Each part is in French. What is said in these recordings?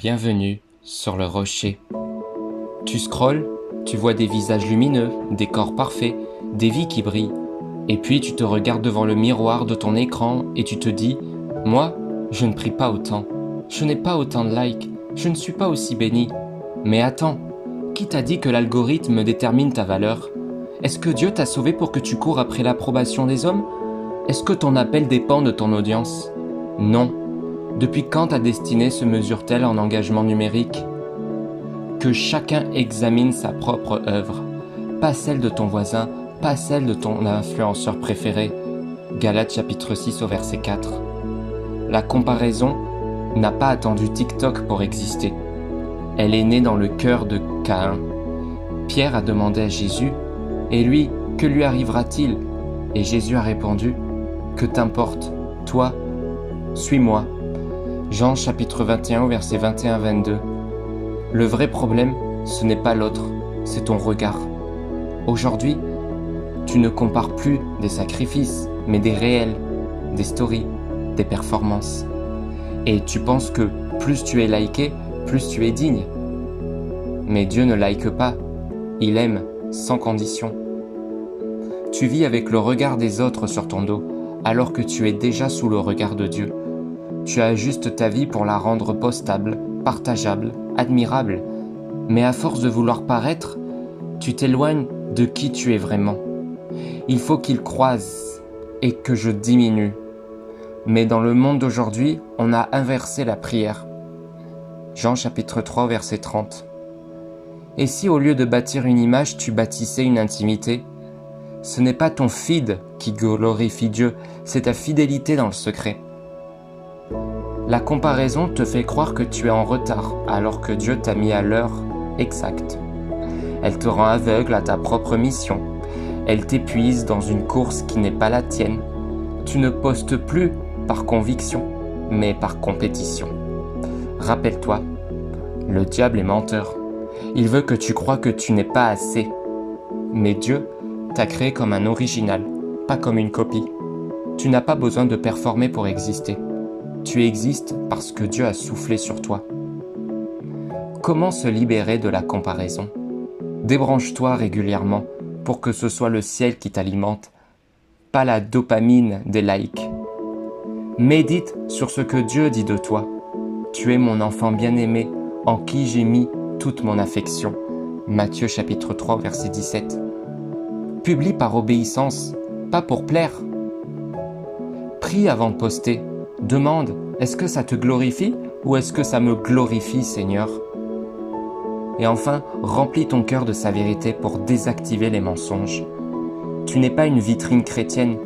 Bienvenue sur le rocher. Tu scrolles, tu vois des visages lumineux, des corps parfaits, des vies qui brillent. Et puis tu te regardes devant le miroir de ton écran et tu te dis « Moi, je ne prie pas autant. Je n'ai pas autant de likes. Je ne suis pas aussi béni. » Mais attends, qui t'a dit que l'algorithme détermine ta valeur ? Est-ce que Dieu t'a sauvé pour que tu cours après l'approbation des hommes ? Est-ce que ton appel dépend de ton audience ? Non. Depuis quand ta destinée se mesure-t-elle en engagement numérique ? Que chacun examine sa propre œuvre, pas celle de ton voisin, pas celle de ton influenceur préféré. Galates chapitre 6 au verset 4. La comparaison n'a pas attendu TikTok pour exister. Elle est née dans le cœur de Caïn. Pierre a demandé à Jésus « Et lui, que lui arrivera-t-il » Et Jésus a répondu « Que t'importe, toi, suis-moi » Jean chapitre 21 verset 21-22. Le vrai problème, ce n'est pas l'autre, c'est ton regard. Aujourd'hui, tu ne compares plus des sacrifices, mais des réels, des stories, des performances. Et tu penses que plus tu es liké, plus tu es digne. Mais Dieu ne like pas, il aime sans condition. Tu vis avec le regard des autres sur ton dos, alors que tu es déjà sous le regard de Dieu. Tu ajustes ta vie pour la rendre postable, partageable, admirable. Mais à force de vouloir paraître, tu t'éloignes de qui tu es vraiment. Il faut qu'il croise et que je diminue. Mais dans le monde d'aujourd'hui, on a inversé la prière. Jean chapitre 3 verset 30. Et si au lieu de bâtir une image, tu bâtissais une intimité ? Ce n'est pas ton feed qui glorifie Dieu, c'est ta fidélité dans le secret. La comparaison te fait croire que tu es en retard, alors que Dieu t'a mis à l'heure exacte. Elle te rend aveugle à ta propre mission. Elle t'épuise dans une course qui n'est pas la tienne. Tu ne postes plus par conviction, mais par compétition. Rappelle-toi, le diable est menteur. Il veut que tu crois que tu n'es pas assez. Mais Dieu t'a créé comme un original, pas comme une copie. Tu n'as pas besoin de performer pour exister. Tu existes parce que Dieu a soufflé sur toi. Comment se libérer de la comparaison ? Débranche-toi régulièrement pour que ce soit le ciel qui t'alimente, pas la dopamine des likes. Médite sur ce que Dieu dit de toi. Tu es mon enfant bien-aimé, en qui j'ai mis toute mon affection. Matthieu chapitre 3 verset 17. Publie par obéissance, pas pour plaire. Prie avant de poster. Demande, est-ce que ça te glorifie ou est-ce que ça me glorifie, Seigneur ? Et enfin, remplis ton cœur de sa vérité pour désactiver les mensonges. Tu n'es pas une vitrine chrétienne,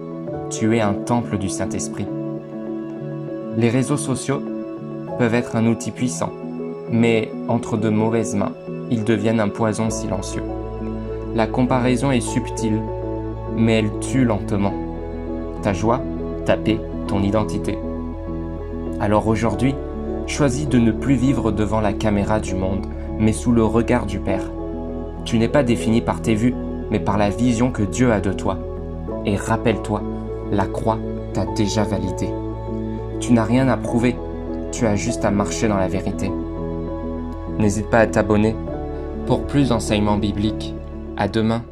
tu es un temple du Saint-Esprit. Les réseaux sociaux peuvent être un outil puissant, mais entre de mauvaises mains, ils deviennent un poison silencieux. La comparaison est subtile, mais elle tue lentement. Ta joie, ta paix, ton identité. Alors aujourd'hui, choisis de ne plus vivre devant la caméra du monde, mais sous le regard du Père. Tu n'es pas défini par tes vues, mais par la vision que Dieu a de toi. Et rappelle-toi, la croix t'a déjà validé. Tu n'as rien à prouver, tu as juste à marcher dans la vérité. N'hésite pas à t'abonner pour plus d'enseignements bibliques. À demain.